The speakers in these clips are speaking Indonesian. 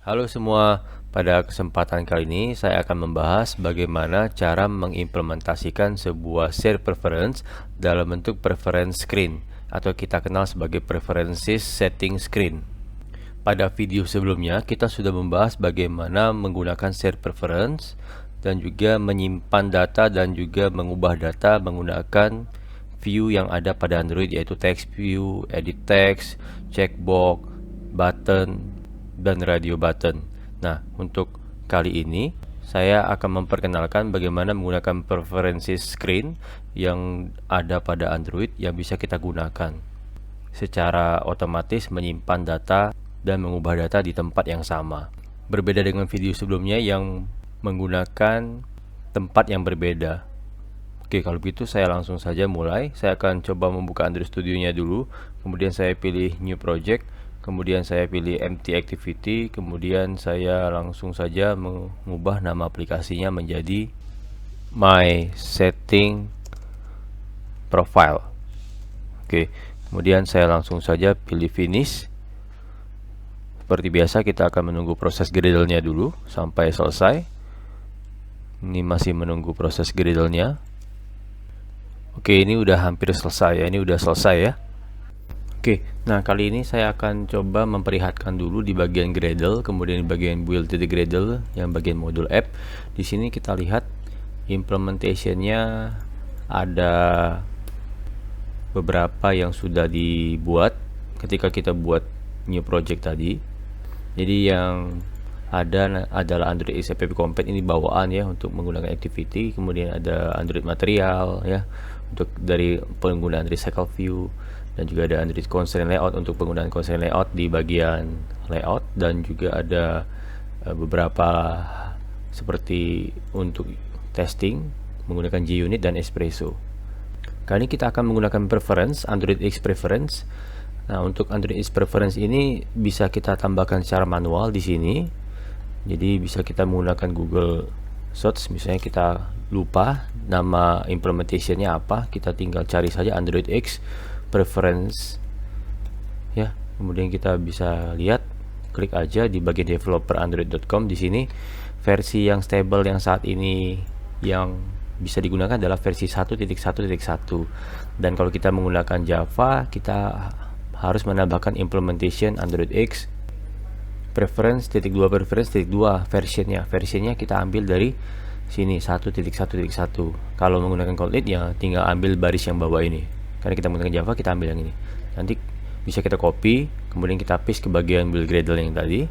Halo semua, pada kesempatan kali ini saya akan membahas bagaimana cara mengimplementasikan sebuah share preference dalam bentuk preference screen atau kita kenal sebagai preferences setting screen. Pada video sebelumnya kita sudah membahas bagaimana menggunakan share preference dan juga menyimpan data dan juga mengubah data menggunakan view yang ada pada Android, yaitu text view, edit text, checkbox, button, dan radio button. Nah, untuk kali ini saya akan memperkenalkan bagaimana menggunakan preferences screen yang ada pada Android yang bisa kita gunakan secara otomatis menyimpan data dan mengubah data di tempat yang sama. Berbeda dengan video sebelumnya yang menggunakan tempat yang berbeda. Oke, kalau begitu saya langsung saja mulai. Saya akan coba membuka Android Studio-nya dulu. Kemudian saya pilih New Project. Kemudian saya pilih Empty Activity. Kemudian saya langsung saja mengubah nama aplikasinya menjadi My Setting Profile. Oke, kemudian saya langsung saja pilih Finish. Seperti biasa kita akan menunggu proses Gradle-nya dulu sampai selesai. Ini masih menunggu proses Gradle-nya. Oke, ini udah hampir selesai ya. Ini udah selesai ya. Oke, nah kali ini saya akan coba memperlihatkan dulu di bagian Gradle, kemudian di bagian build the Gradle yang bagian modul app. Di sini kita lihat implementation-nya ada beberapa yang sudah dibuat ketika kita buat new project tadi. Jadi yang ada adalah Android X app compat, ini bawaan ya untuk menggunakan activity. Kemudian ada Android material ya untuk dari penggunaan recycle view, dan juga ada Android constraint layout untuk penggunaan constraint layout di bagian layout, dan juga ada beberapa seperti untuk testing menggunakan JUnit dan Espresso. Kali ini kita akan menggunakan preference Android X preference. Nah, untuk Android X preference ini bisa kita tambahkan secara manual di sini. Jadi bisa kita menggunakan Google Search, misalnya kita lupa nama implementationnya apa, kita tinggal cari saja Android X preference ya. Kemudian kita bisa lihat, klik aja di bagian developer-android.com. Di sini versi yang stable yang saat ini yang bisa digunakan adalah versi 1.1.1, dan kalau kita menggunakan Java kita harus menambahkan implementation Android X preference .2 preference .2 versionnya kita ambil dari sini 1.1.1. Kalau menggunakan Kotlin ya tinggal ambil baris yang bawah ini, karena kita menggunakan Java kita ambil yang ini. Nanti bisa kita copy, kemudian kita paste ke bagian build Gradle yang tadi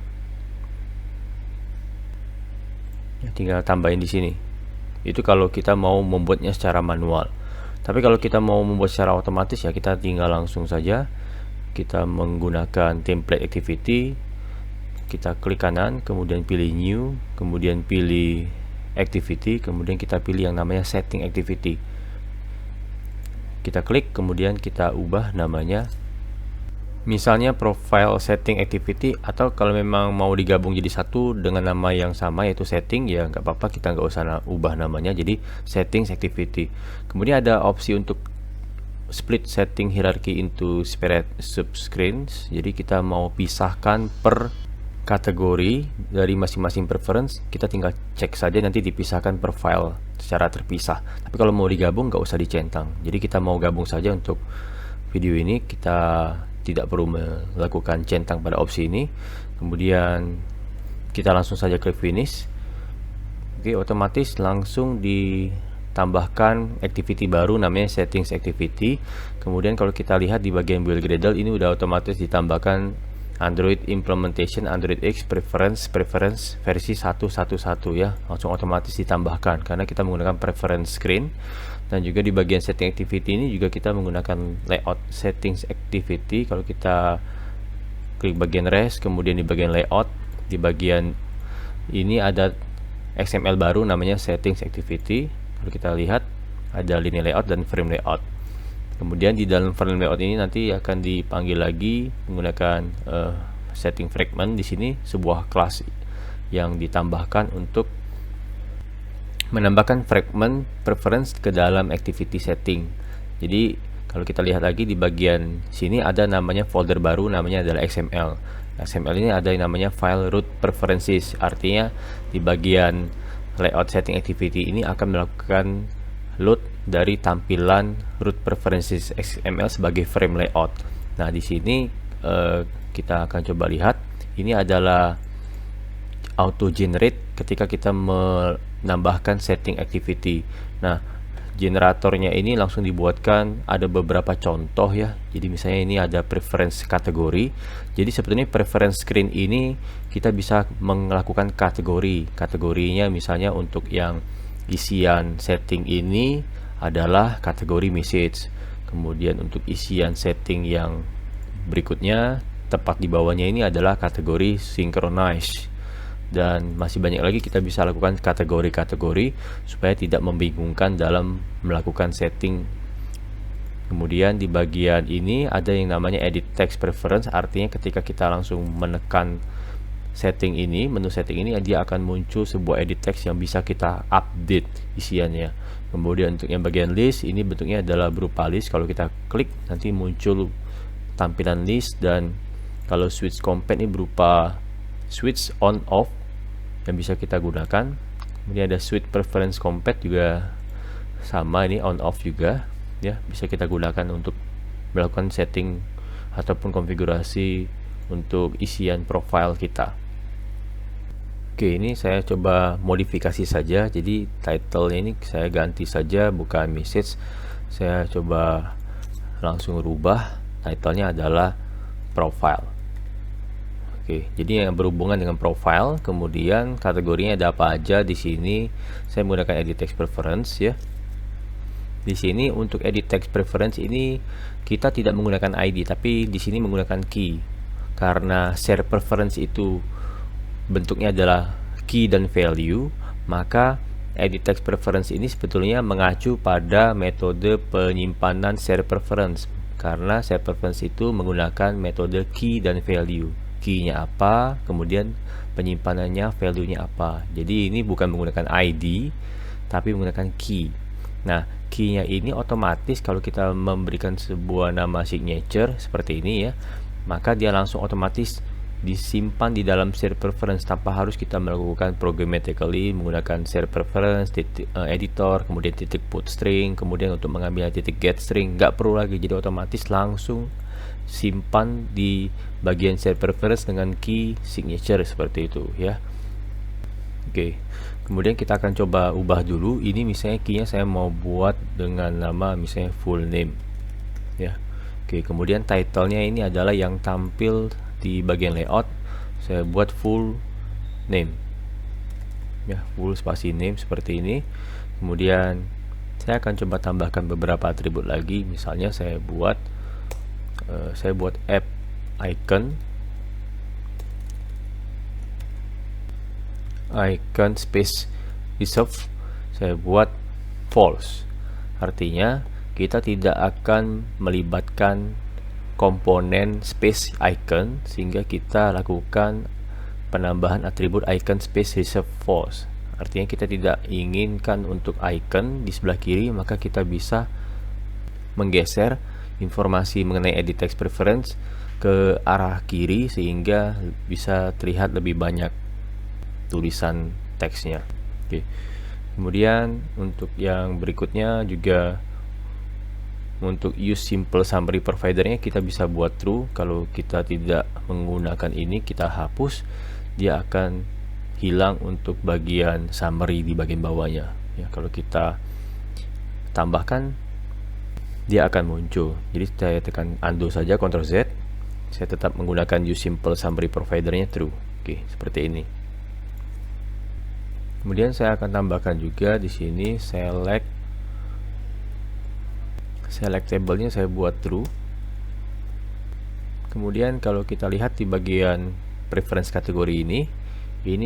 ya, tinggal tambahin di sini. Itu kalau kita mau membuatnya secara manual. Tapi kalau kita mau membuat secara otomatis ya kita tinggal langsung saja kita menggunakan template activity, kita klik kanan, kemudian pilih new, kemudian pilih activity, kemudian kita pilih yang namanya setting activity. Kita klik, kemudian kita ubah namanya misalnya profile setting activity, atau kalau memang mau digabung jadi satu dengan nama yang sama yaitu setting ya nggak apa-apa, kita nggak usah ubah namanya jadi settings activity. Kemudian ada opsi untuk split setting hierarchy into separate subscreens. Jadi kita mau pisahkan per kategori dari masing-masing preference, kita tinggal cek saja nanti dipisahkan per file secara terpisah. Tapi kalau mau digabung nggak usah dicentang. Jadi kita mau gabung saja untuk video ini, kita tidak perlu melakukan centang pada opsi ini. Kemudian kita langsung saja klik finish. Oke, otomatis langsung ditambahkan activity baru namanya settings activity. Kemudian kalau kita lihat di bagian build Gradle ini udah otomatis ditambahkan Android implementation Android X preference versi 1.1.1 ya, langsung otomatis ditambahkan karena kita menggunakan preference screen. Dan juga di bagian setting activity ini juga kita menggunakan layout settings activity. Kalau kita klik bagian rest, kemudian di bagian layout, di bagian ini ada XML baru namanya settings activity. Kalau kita lihat ada linear layout dan frame layout. Kemudian di dalam frame layout ini nanti akan dipanggil lagi menggunakan setting fragment. Di sini sebuah kelas yang ditambahkan untuk menambahkan fragment preference ke dalam activity setting. Jadi kalau kita lihat lagi di bagian sini ada namanya folder baru namanya adalah XML. XML ini ada yang namanya file root preferences, artinya di bagian layout setting activity ini akan melakukan load dari tampilan root preferences XML sebagai frame layout. Nah, di sini kita akan coba lihat, ini adalah auto generate ketika kita menambahkan setting activity. Nah, generatornya ini langsung dibuatkan, ada beberapa contoh ya. Jadi misalnya ini ada preference kategori. Jadi sebetulnya preference screen ini kita bisa melakukan kategori. Kategorinya misalnya untuk yang isian setting ini adalah kategori message. Kemudian untuk isian setting yang berikutnya tepat di bawahnya ini adalah kategori synchronize. Dan masih banyak lagi kita bisa lakukan kategori-kategori supaya tidak membingungkan dalam melakukan setting. Kemudian di bagian ini ada yang namanya edit text preference, artinya ketika kita langsung menekan setting ini, menu setting ini, dia akan muncul sebuah edit text yang bisa kita update isiannya. Kemudian untuk yang bagian list ini bentuknya adalah berupa list, kalau kita klik nanti muncul tampilan list. Dan kalau switch compat ini berupa switch on off yang bisa kita gunakan. Kemudian ada switch preference compat juga sama, ini on off juga ya, bisa kita gunakan untuk melakukan setting ataupun konfigurasi untuk isian profile kita. Oke, ini saya coba modifikasi saja. Jadi title-nya ini saya ganti saja, bukan message. Saya coba langsung rubah, title-nya adalah profile. Oke, jadi yang berhubungan dengan profile, kemudian kategorinya ada apa aja di sini. Saya menggunakan edit text preference ya. Di sini untuk edit text preference ini kita tidak menggunakan ID, tapi di sini menggunakan key. Karena share preference itu bentuknya adalah key dan value, maka edit text preference ini sebetulnya mengacu pada metode penyimpanan share preference. Karena share preference itu menggunakan metode key dan value. Key-nya apa, kemudian penyimpanannya, value-nya apa. Jadi ini bukan menggunakan ID, tapi menggunakan key. Nah, key-nya ini otomatis kalau kita memberikan sebuah nama signature seperti ini ya, maka dia langsung otomatis disimpan di dalam share preference tanpa harus kita melakukan programmatically menggunakan share preference, editor, kemudian titik put string, kemudian untuk mengambil titik get string, nggak perlu lagi. Jadi otomatis langsung simpan di bagian share preference dengan key signature seperti itu ya. Oke, kemudian kita akan coba ubah dulu. Ini misalnya key-nya saya mau buat dengan nama misalnya full name ya. Oke, kemudian title-nya ini adalah yang tampil di bagian layout. Saya buat full name ya, full spasi name seperti ini. Kemudian saya akan coba tambahkan beberapa atribut lagi. Misalnya saya buat app icon space reserve, saya buat false, artinya kita tidak akan melibatkan komponen space icon sehingga kita lakukan penambahan atribut icon space reserve false. Artinya kita tidak inginkan untuk icon di sebelah kiri, maka kita bisa menggeser informasi mengenai edit text preference ke arah kiri sehingga bisa terlihat lebih banyak tulisan teksnya. Oke. Kemudian untuk yang berikutnya juga untuk use simple summary providernya kita bisa buat true. Kalau kita tidak menggunakan ini, kita hapus, dia akan hilang untuk bagian summary di bagian bawahnya ya. Kalau kita tambahkan, dia akan muncul. Jadi saya tekan undo saja, Ctrl Z. Saya tetap menggunakan use simple summary providernya true. Oke, seperti ini. Kemudian saya akan tambahkan juga di sini selectable-nya saya buat true. Kemudian kalau kita lihat di bagian preference kategori ini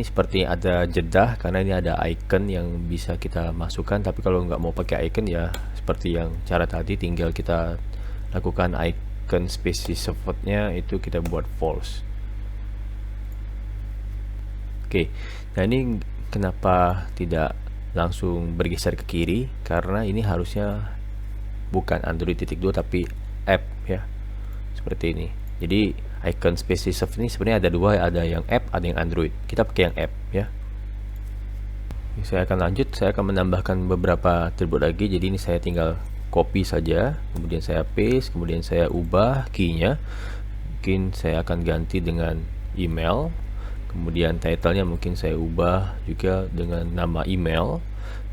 seperti ada jeda karena ini ada icon yang bisa kita masukkan. Tapi kalau nggak mau pakai icon ya seperti yang cara tadi, tinggal kita lakukan icon space reserve-nya itu kita buat false. Oke, nah ini kenapa tidak langsung bergeser ke kiri, karena ini harusnya bukan Android 2 tapi app ya, seperti ini. Jadi icon space reserve ini sebenarnya ada dua, ada yang app, ada yang Android. Kita pakai yang app ya. Saya akan lanjut, saya akan menambahkan beberapa atribut lagi. Jadi ini saya tinggal copy saja, kemudian saya paste, kemudian saya ubah key-nya. Mungkin saya akan ganti dengan email, kemudian title-nya mungkin saya ubah juga dengan nama email.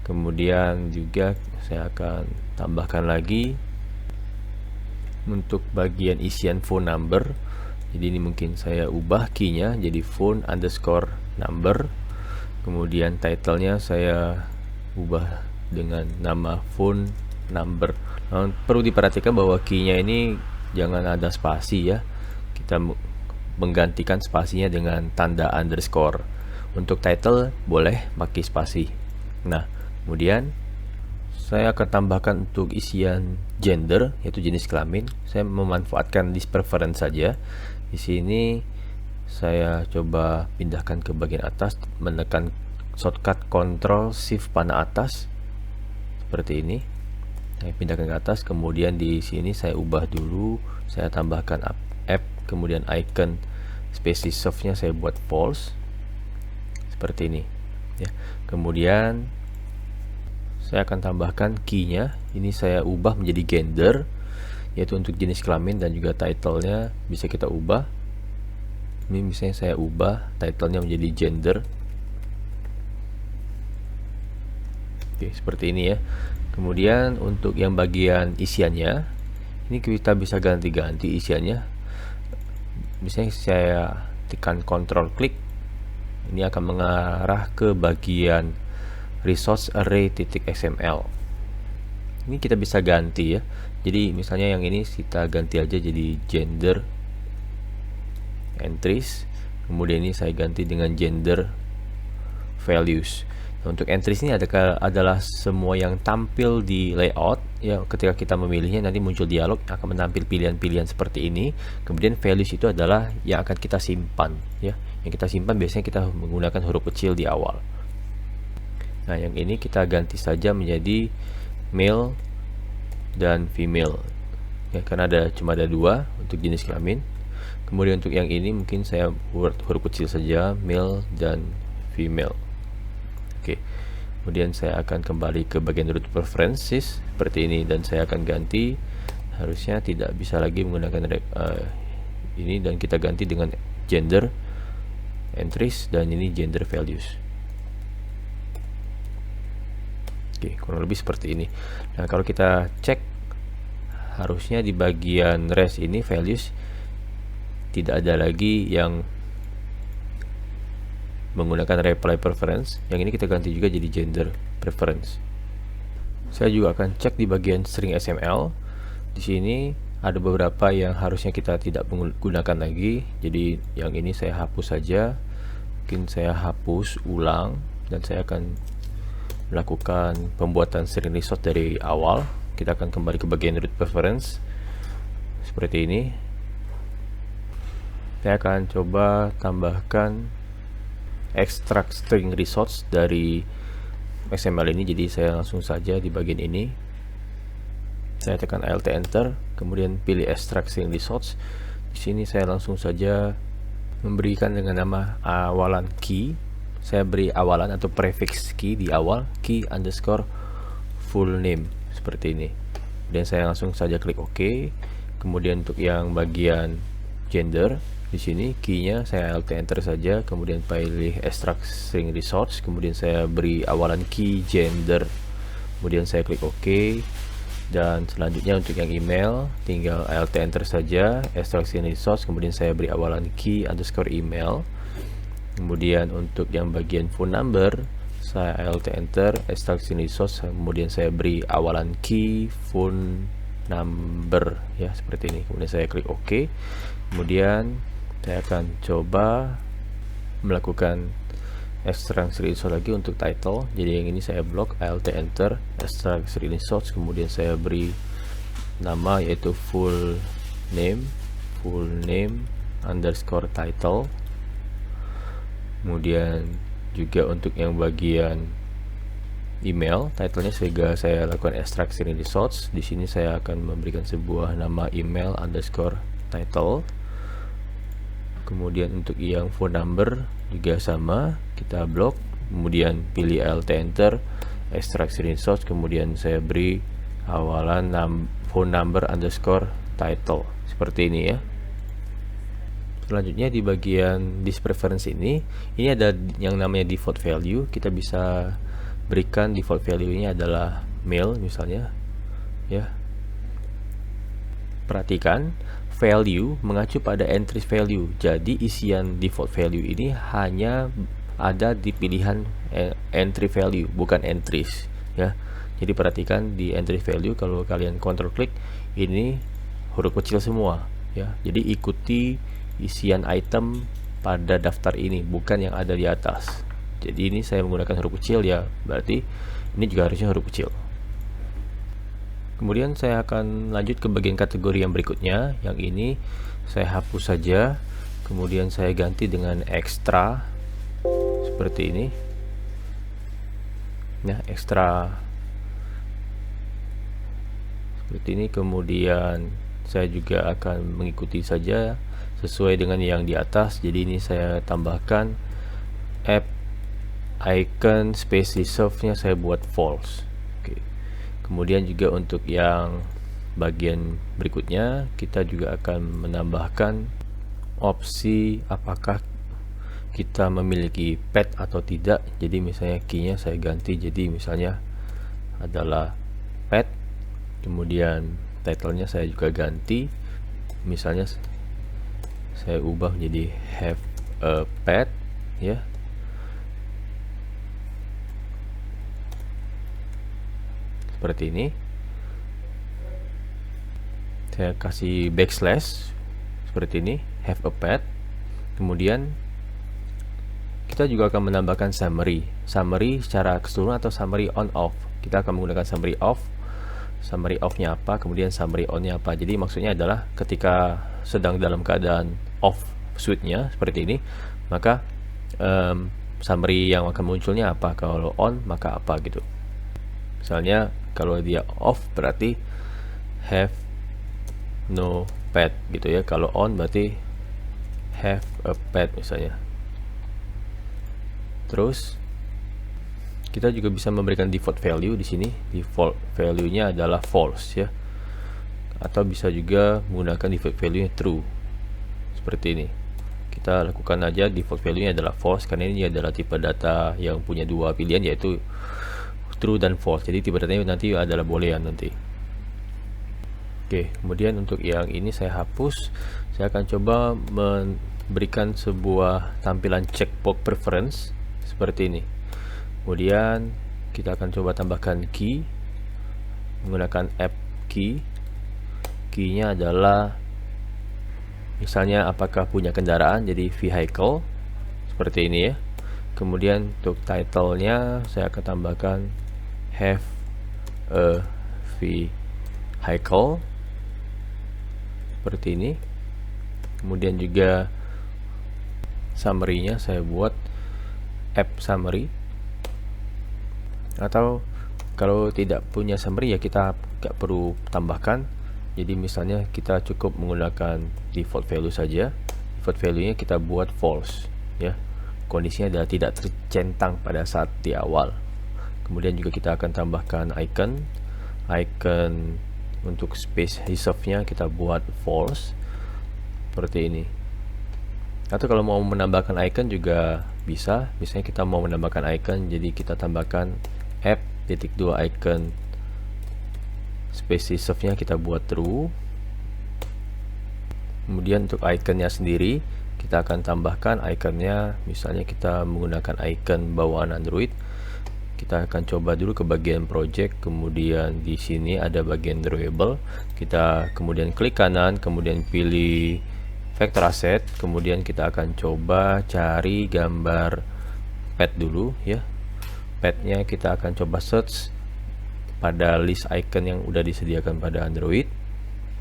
Kemudian juga saya akan tambahkan lagi untuk bagian isian phone number. Jadi ini mungkin saya ubah key-nya jadi phone underscore number. Kemudian title-nya saya ubah dengan nama phone number. Nah, perlu diperhatikan bahwa key-nya ini jangan ada spasi ya. Kita menggantikan spasinya dengan tanda underscore. Untuk title boleh pakai spasi. Nah, kemudian saya akan tambahkan untuk isian gender, yaitu jenis kelamin. Saya memanfaatkan list preference saja. Di sini saya coba pindahkan ke bagian atas, menekan shortcut Ctrl Shift panah atas seperti ini. Saya pindahkan ke atas, kemudian di sini saya ubah dulu, saya tambahkan app, kemudian icon space reserve-nya saya buat false seperti ini ya. Kemudian saya akan tambahkan key-nya, ini saya ubah menjadi gender, yaitu untuk jenis kelamin, dan juga title-nya bisa kita ubah. Ini misalnya saya ubah title-nya menjadi gender. Oke, seperti ini ya. Kemudian untuk yang bagian isiannya, ini kita bisa ganti-ganti isiannya. Misalnya saya tekan Ctrl klik, ini akan mengarah ke bagian resource array.xml. Ini kita bisa ganti ya. Jadi misalnya yang ini kita ganti aja jadi gender entries, kemudian ini saya ganti dengan gender values. Nah, untuk entries ini adalah semua yang tampil di layout ya. Ketika kita memilihnya nanti muncul dialog, akan menampil pilihan-pilihan seperti ini. Kemudian values itu adalah yang akan kita simpan ya. Yang kita simpan biasanya kita menggunakan huruf kecil di awal. Nah, yang ini kita ganti saja menjadi male dan female ya, karena cuma ada dua untuk jenis kelamin. Kemudian untuk yang ini mungkin saya huruf kecil saja, male dan female. Oke. Kemudian saya akan kembali ke bagian root preferences seperti ini, dan saya akan ganti, harusnya tidak bisa lagi menggunakan ini, dan kita ganti dengan gender entries, dan ini gender values. Oke, kurang lebih seperti ini. Nah, kalau kita cek, harusnya di bagian res ini values tidak ada lagi yang menggunakan reply preference. Yang ini kita ganti juga jadi gender preference. Saya juga akan cek di bagian string XML. Di sini ada beberapa yang harusnya kita tidak menggunakan lagi. Jadi yang ini saya hapus saja. Mungkin saya hapus ulang, dan saya akan melakukan pembuatan string resource dari awal. Kita akan kembali ke bagian root preference seperti ini. Saya akan coba tambahkan extract string resource dari XML ini. Jadi saya langsung saja di bagian ini, saya tekan Alt Enter, kemudian pilih extract string resource. Di sini saya langsung saja memberikan dengan nama awalan key. Saya beri awalan atau prefix key di awal, key underscore full name seperti ini. Dan saya langsung saja klik OK. Kemudian untuk yang bagian gender, di sini key-nya saya Alt Enter saja, kemudian pilih extract string resource, kemudian saya beri awalan key gender, kemudian saya klik OK. Dan selanjutnya untuk yang email, tinggal Alt Enter saja, extract string resource, kemudian saya beri awalan key underscore email. Kemudian untuk yang bagian phone number, saya Alt Enter, extract string resource, kemudian saya beri awalan key phone number ya, seperti ini. Kemudian saya klik OK. Kemudian saya akan coba melakukan extract string resource lagi untuk title. Jadi yang ini saya blok, Alt Enter, extract string resource, kemudian saya beri nama yaitu full name underscore title. Kemudian juga untuk yang bagian email, titlenya saya lakukan extract string resource. Di sini saya akan memberikan sebuah nama email underscore title. Kemudian untuk yang phone number juga sama, kita blok, kemudian pilih Alt Enter, extract screenshot, kemudian saya beri awalan phone number underscore title seperti ini ya. Selanjutnya di bagian disk preference ini ada yang namanya default value. Kita bisa berikan default value-nya adalah mail misalnya ya. Perhatikan value mengacu pada entries value. Jadi isian default value ini hanya ada di pilihan entry value, bukan entries ya. Jadi perhatikan di entry value, kalau kalian control klik ini huruf kecil semua ya. Jadi ikuti isian item pada daftar ini, bukan yang ada di atas. Jadi ini saya menggunakan huruf kecil ya, berarti ini juga harusnya huruf kecil. Kemudian saya akan lanjut ke bagian kategori yang berikutnya. Yang ini saya hapus saja, kemudian saya ganti dengan extra seperti ini. Nah, extra seperti ini. Kemudian saya juga akan mengikuti saja sesuai dengan yang di atas. Jadi ini saya tambahkan app icon space reserve-nya saya buat false. Kemudian juga untuk yang bagian berikutnya kita juga akan menambahkan opsi apakah kita memiliki pet atau tidak. Jadi misalnya key-nya saya ganti jadi misalnya adalah pet, kemudian title-nya saya juga ganti, misalnya saya ubah menjadi have a pet ya. Seperti ini. Saya kasih backslash seperti ini, have a pet. Kemudian kita juga akan menambahkan summary secara keseluruhan atau summary on off. Kita akan menggunakan summary off. Summary off-nya apa, kemudian summary on-nya apa. Jadi maksudnya adalah ketika sedang dalam keadaan off switch-nya seperti ini, maka summary yang akan munculnya apa, kalau on maka apa gitu. Misalnya kalau dia off berarti have no pet gitu ya. Kalau on berarti have a pet misalnya. Terus kita juga bisa memberikan default value di sini. Default value-nya adalah false ya. Atau bisa juga menggunakan default value-nya true. Seperti ini. Kita lakukan aja default value-nya adalah false karena ini adalah tipe data yang punya dua pilihan, yaitu true dan false. Jadi tipe datanya nanti adalah boolean nanti. Oke, kemudian untuk yang ini saya hapus. Saya akan coba memberikan sebuah tampilan checkbox preference seperti ini. Kemudian kita akan coba tambahkan key menggunakan app key. Key-nya adalah misalnya apakah punya kendaraan, jadi vehicle seperti ini ya. Kemudian untuk title-nya saya akan tambahkan have a vehicle seperti ini. Kemudian juga summary-nya saya buat app summary, atau kalau tidak punya summary ya kita nggak perlu tambahkan. Jadi misalnya kita cukup menggunakan default value saja. Default value-nya kita buat false ya. Kondisinya adalah tidak tercentang pada saat di awal. Kemudian juga kita akan tambahkan icon untuk space reserve-nya kita buat false seperti ini. Atau kalau mau menambahkan icon juga bisa. Misalnya kita mau menambahkan icon, jadi kita tambahkan app.2 icon space reserve-nya kita buat true. Kemudian untuk iconnya sendiri kita akan tambahkan iconnya, misalnya kita menggunakan icon bawaan Android. Kita akan coba dulu ke bagian project, kemudian di sini ada bagian drawable. Kita kemudian klik kanan, kemudian pilih vector asset, kemudian kita akan coba cari gambar pet dulu ya. Petnya kita akan coba search pada list icon yang udah disediakan pada Android.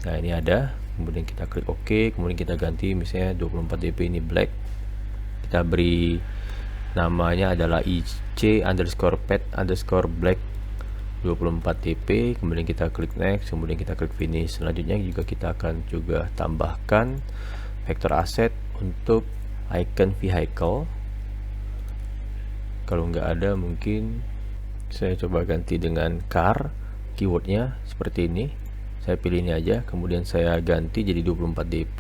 Nah ini ada, kemudian kita klik OK, kemudian kita ganti misalnya 24 dp ini black. Kita beri namanya adalah ic_pet_black 24 dp, kemudian kita klik next, kemudian kita klik finish. Selanjutnya juga kita akan juga tambahkan vector asset untuk icon vehicle. Kalau nggak ada, mungkin saya coba ganti dengan car, keywordnya seperti ini. Saya pilih ini aja, kemudian saya ganti jadi 24 dp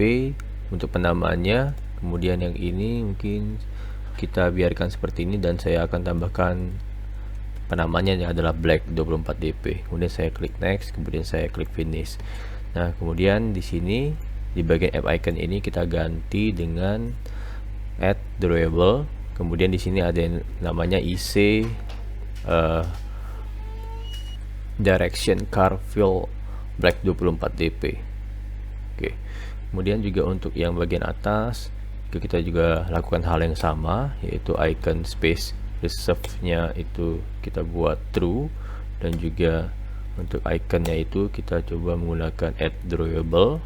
untuk penamaannya. Kemudian yang ini mungkin kita biarkan seperti ini, dan saya akan tambahkan penamanya adalah black 24 dp. Kemudian saya klik next, kemudian saya klik finish. Nah, kemudian di sini di bagian app icon ini kita ganti dengan add drawable. Kemudian di sini ada yang namanya IC direction car fill black 24 dp. Oke. Kemudian juga untuk yang bagian atas kita juga lakukan hal yang sama, yaitu icon space reserve-nya itu kita buat true, dan juga untuk iconnya itu kita coba menggunakan add drawable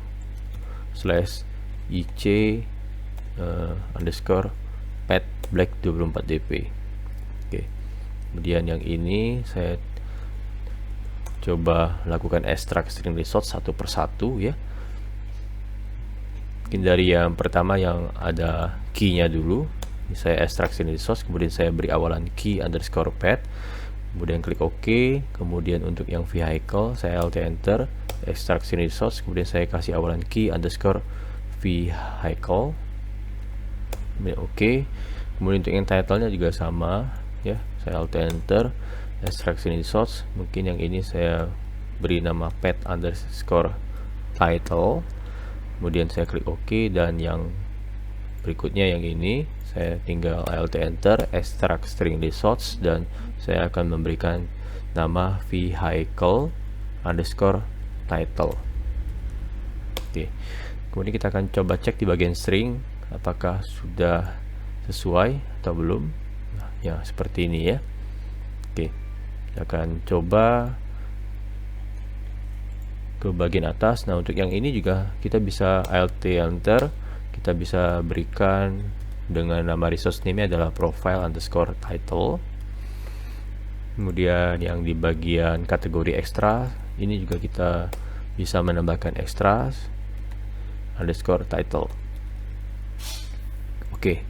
slash IC underscore pet black 24 dp. Oke. Kemudian yang ini saya coba lakukan extract string resource satu persatu ya. Mungkin dari yang pertama yang ada key-nya dulu. Saya extract string resource, kemudian saya beri awalan key underscore pet, kemudian klik OK. Kemudian untuk yang vehicle saya alt enter, extract string resource, kemudian saya kasih awalan key underscore vehicle, kemudian OK. Kemudian untuk yang title-nya juga sama ya, saya alt enter, extract string resource, mungkin yang ini saya beri nama pet underscore title, kemudian saya klik OK. Dan yang berikutnya yang ini saya tinggal alt enter, extract string resource, dan saya akan memberikan nama vehicle underscore title. Oke. Kemudian kita akan coba cek di bagian string apakah sudah sesuai atau belum. Nah, ya seperti ini ya. Oke, kita akan coba ke bagian atas. Nah, untuk yang ini juga kita bisa alt enter, kita bisa berikan dengan nama resource name adalah profile underscore title. Kemudian yang di bagian kategori extra ini juga kita bisa menambahkan extras underscore title. Oke.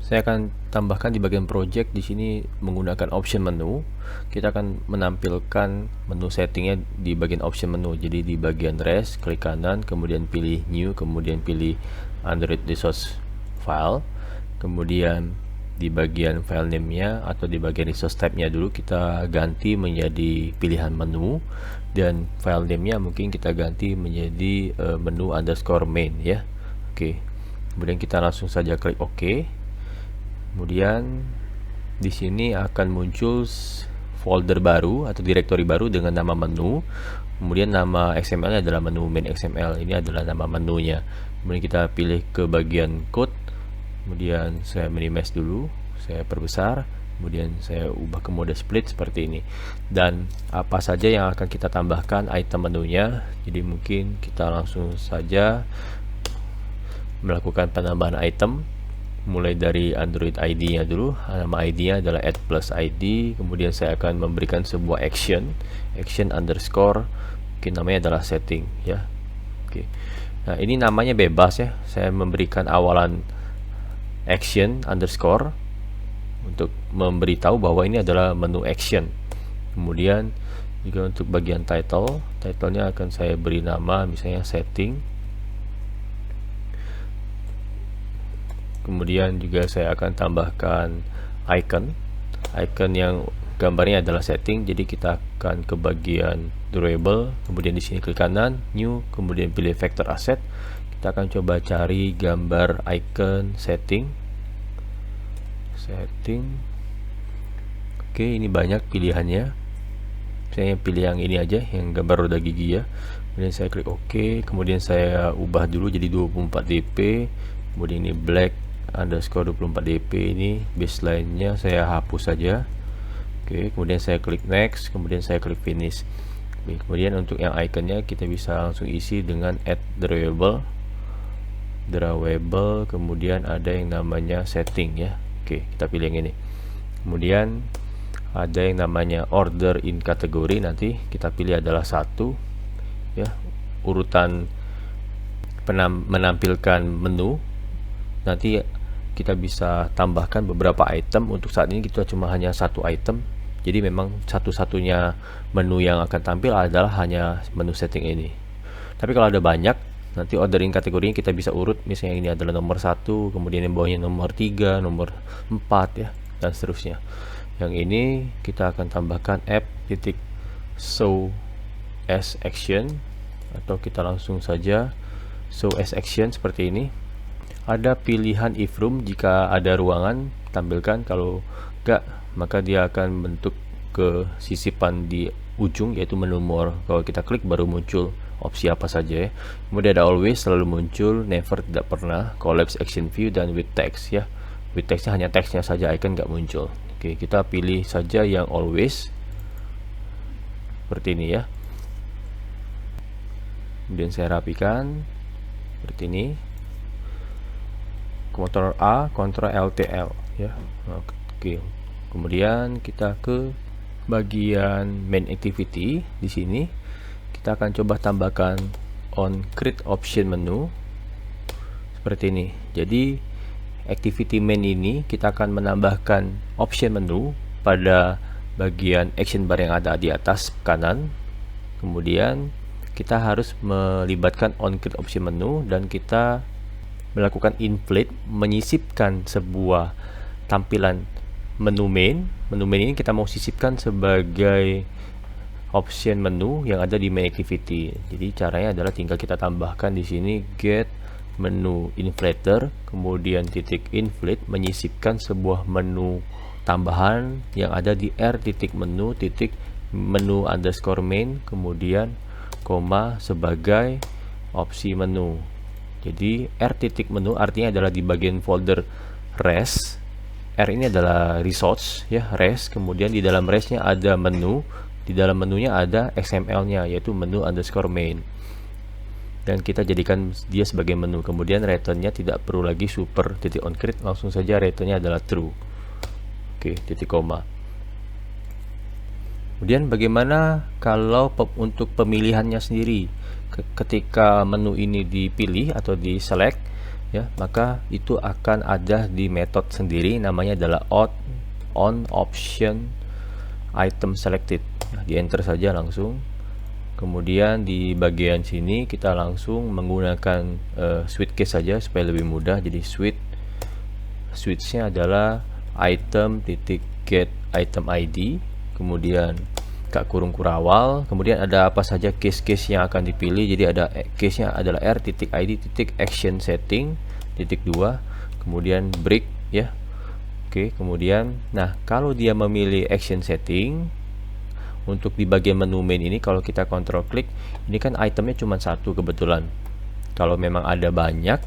Saya akan tambahkan di bagian project di sini menggunakan option menu. Kita akan menampilkan menu settingnya di bagian option menu. Jadi di bagian rest klik kanan, kemudian pilih new, kemudian pilih Android resource file, kemudian di bagian file name-nya atau di bagian resource type-nya dulu kita ganti menjadi pilihan menu, dan file name-nya mungkin kita ganti menjadi menu underscore main ya. Oke. Kemudian kita langsung saja klik OK. Kemudian di sini akan muncul folder baru atau directory baru dengan nama menu. Kemudian nama XML-nya adalah menu main XML. Ini adalah nama menunya. Kemudian kita pilih ke bagian code. Kemudian saya minimize dulu, saya perbesar. Kemudian saya ubah ke mode split seperti ini. Dan apa saja yang akan kita tambahkan item menunya. Jadi mungkin kita langsung saja melakukan penambahan item. Mulai dari Android ID-nya dulu. Nama ID-nya adalah add plus ID. Kemudian saya akan memberikan sebuah action underscore, mungkin namanya adalah setting ya. Oke. Nah, ini namanya bebas ya. Saya memberikan awalan action underscore untuk memberitahu bahwa ini adalah menu action. Kemudian juga untuk bagian title-nya akan saya beri nama misalnya setting. Kemudian juga saya akan tambahkan icon yang gambarnya adalah setting. Jadi kita akan ke bagian drawable, kemudian di sini klik kanan new, kemudian pilih vector asset. Kita akan coba cari gambar icon setting. Oke, ini banyak pilihannya. Saya pilih yang ini aja, yang gambar roda gigi ya. Kemudian saya klik OK. Kemudian saya ubah dulu jadi 24 dp. Kemudian ini black underscore 24 dp, ini baseline-nya saya hapus saja. Oke, kemudian saya klik next, kemudian saya klik finish. Oke, kemudian untuk yang iconnya kita bisa langsung isi dengan add drawable, kemudian ada yang namanya setting ya. Oke, kita pilih yang ini. Kemudian ada yang namanya order in kategori, nanti kita pilih adalah 1 ya. Urutan menampilkan menu, nanti kita bisa tambahkan beberapa item. Untuk saat ini kita cuma hanya satu item, jadi memang satu-satunya menu yang akan tampil adalah hanya menu setting ini. Tapi kalau ada banyak, nanti ordering kategorinya kita bisa urut, misalnya ini adalah nomor 1, kemudian yang bawahnya nomor 3, nomor 4 ya, dan seterusnya. Yang ini kita akan tambahkan app.show as action, atau kita langsung saja show as action seperti ini. Ada pilihan if room, jika ada ruangan tampilkan, kalau enggak maka dia akan bentuk ke sisipan di ujung yaitu menu more. Kalau kita klik baru muncul opsi apa saja ya. Kemudian ada always, selalu muncul, never, tidak pernah, collapse, action view, dan with text ya. With textnya hanya teksnya saja, icon nggak muncul. Oke, kita pilih saja yang always seperti ini ya. Kemudian saya rapikan seperti ini. Ctrl A, Ctrl LTL ya. Oke. Kemudian kita ke bagian main activity. Di sini kita akan coba tambahkan on create option menu seperti ini. Jadi activity main ini kita akan menambahkan option menu pada bagian action bar yang ada di atas kanan. Kemudian kita harus melibatkan on create option menu, dan kita melakukan inflate, menyisipkan sebuah tampilan menu main. Menu main ini kita mau sisipkan sebagai option menu yang ada di main activity. Jadi caranya adalah tinggal kita tambahkan di sini get menu inflator, kemudian titik inflate, menyisipkan sebuah menu tambahan yang ada di r titik menu underscore main, kemudian koma sebagai opsi menu. Jadi r titik menu artinya adalah di bagian folder res. R ini adalah resource ya, res. Kemudian di dalam resnya ada menu. Di dalam menunya ada XML-nya, yaitu menu underscore main, dan kita jadikan dia sebagai menu. Kemudian returnnya tidak perlu lagi super titik on create, langsung saja returnnya adalah true. Oke, titik koma. Kemudian bagaimana kalau untuk pemilihannya sendiri? Ketika menu ini dipilih atau di select ya, maka itu akan ada di metode sendiri, namanya adalah on option item selected. Nah, di enter saja langsung. Kemudian di bagian sini kita langsung menggunakan switch case saja supaya lebih mudah. Jadi switchnya adalah item titik get item ID, kemudian kurung kurawal, kemudian ada apa saja case-case yang akan dipilih. Jadi ada case-nya adalah r titik id titik action setting titik 2, kemudian break ya. Oke, kemudian nah kalau dia memilih action setting, untuk di bagian menu main ini kalau kita kontrol klik, ini kan itemnya cuma satu kebetulan. Kalau memang ada banyak,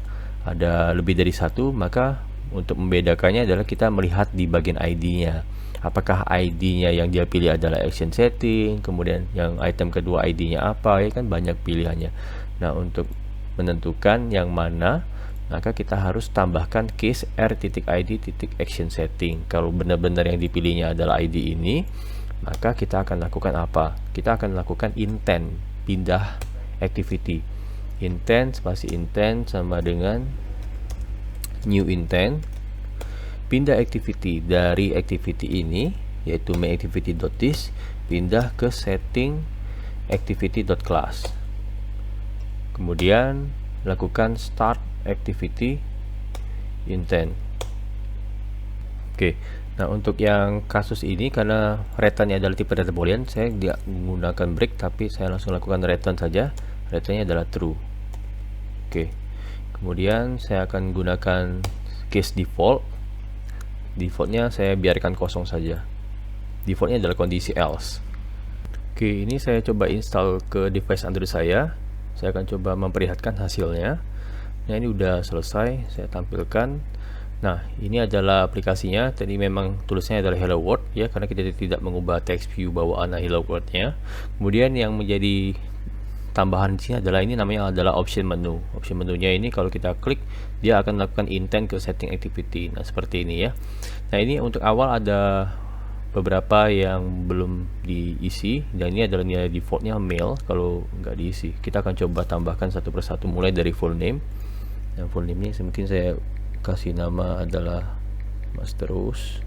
ada lebih dari satu, maka untuk membedakannya adalah kita melihat di bagian ID-nya. Apakah ID-nya yang dia pilih adalah action setting, kemudian yang item kedua ID-nya apa, ya kan banyak pilihannya. Nah, untuk menentukan yang mana, maka kita harus tambahkan case r.id action setting. Kalau benar-benar yang dipilihnya adalah ID ini, maka kita akan lakukan apa? Kita akan lakukan intent, pindah activity. Intent spasi intent sama dengan new intent, pindah activity dari activity ini yaitu main activity.this, pindah ke setting activity.class. Kemudian lakukan start activity intent. Oke. Nah, untuk yang kasus ini karena returnnya adalah tipe data boolean, saya tidak menggunakan break, tapi saya langsung lakukan return saja. Returnnya adalah true. Oke. Kemudian saya akan gunakan case default. Defaultnya saya biarkan kosong saja. Defaultnya adalah kondisi else. Oke, ini saya coba install ke device Android saya. Saya akan coba memperlihatkan hasilnya. Nah, ini udah selesai, saya tampilkan. Nah, ini adalah aplikasinya. Tadi memang tulisnya adalah Hello World ya, karena kita tidak mengubah text view bawaan Hello World-nya. Kemudian yang menjadi tambahan di sini adalah ini namanya adalah option menu. Option menunya ini kalau kita klik, dia akan melakukan intent ke setting activity. Nah, seperti ini ya. Nah, ini untuk awal ada beberapa yang belum diisi, dan ini adalah nilai defaultnya mail kalau nggak diisi. Kita akan coba tambahkan satu persatu, mulai dari full name. Dan full name ini mungkin saya kasih nama adalah Mas Terus,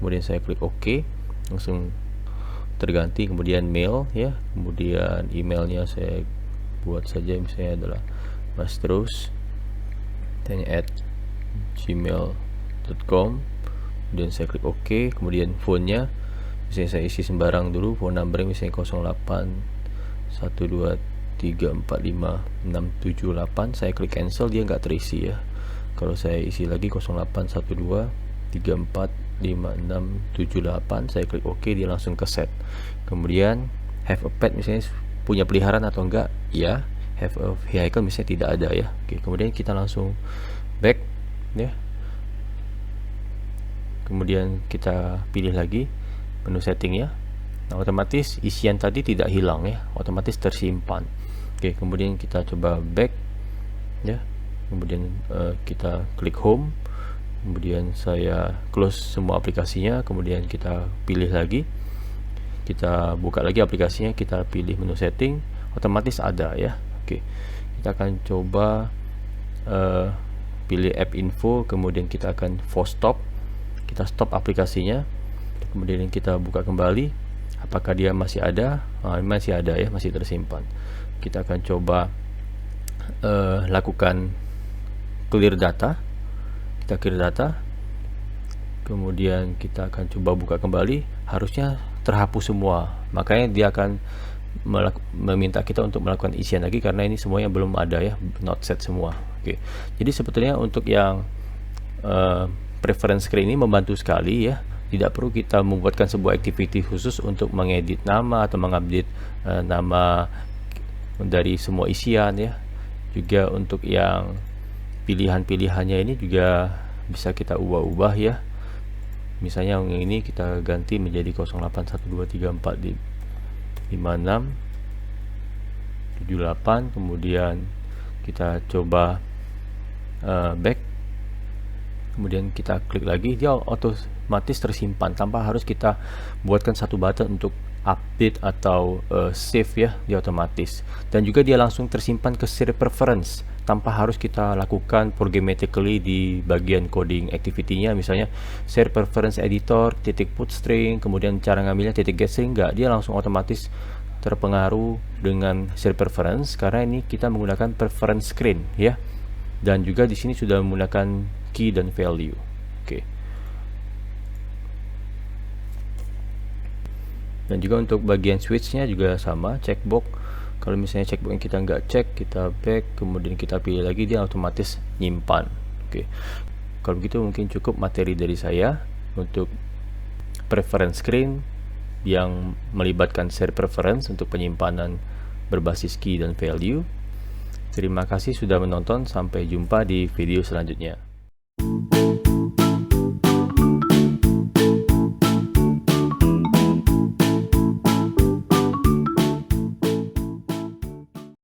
kemudian saya klik OK, langsung terganti. Kemudian mail ya, kemudian emailnya saya buat saja misalnya adalah Mas Terus @gmail.com, kemudian saya klik OK. Kemudian phone-nya misalnya saya isi sembarang dulu, phone number misalnya 0812345678. saya klik cancel, dia nggak terisi ya. Kalau saya isi lagi 0812345678, saya klik OK, dia langsung ke set. Kemudian have a pet misalnya punya peliharaan atau enggak, ya. Have a vehicle misalnya tidak ada ya. Oke, kemudian kita langsung back ya. Kemudian kita pilih lagi menu setting ya. Nah, otomatis isian tadi tidak hilang ya, otomatis tersimpan. Oke, kemudian kita coba back ya. Kemudian kita klik home, kemudian saya close semua aplikasinya, kemudian kita pilih lagi, kita buka lagi aplikasinya, kita pilih menu setting, otomatis ada ya. Oke, kita akan coba pilih app info, kemudian kita akan force stop, kita stop aplikasinya, kemudian kita buka kembali. Apakah dia masih ada? Masih ada ya, masih tersimpan. Kita akan coba lakukan clear data, kita clear data, kemudian kita akan coba buka kembali. Harusnya terhapus semua, makanya dia akan meminta kita untuk melakukan isian lagi karena ini semuanya belum ada ya, not set semua. Oke, jadi sebetulnya untuk yang preference screen ini membantu sekali ya. Tidak perlu kita membuatkan sebuah activity khusus untuk mengedit nama atau mengupdate nama dari semua isian ya. Juga untuk yang pilihan-pilihannya ini juga bisa kita ubah-ubah ya. Misalnya yang ini kita ganti menjadi 0812345678, kemudian kita coba back, kemudian kita klik lagi, dia otomatis tersimpan tanpa harus kita buatkan satu button untuk update atau save ya, dia otomatis. Dan juga dia langsung tersimpan ke share preference tanpa harus kita lakukan programmatically di bagian coding activity-nya, misalnya share preference editor titik put string, kemudian cara ngambilnya titik get string, enggak, dia langsung otomatis terpengaruh dengan share preference karena ini kita menggunakan preference screen ya. Dan juga di sini sudah menggunakan key dan value. Oke. Dan juga untuk bagian switch-nya juga sama, checkbox. Kalau misalnya checkbox yang kita nggak cek, kita back, kemudian kita pilih lagi, dia otomatis nyimpan. Oke. Kalau begitu mungkin cukup materi dari saya untuk preference screen yang melibatkan share preference untuk penyimpanan berbasis key dan value. Terima kasih sudah menonton, sampai jumpa di video selanjutnya.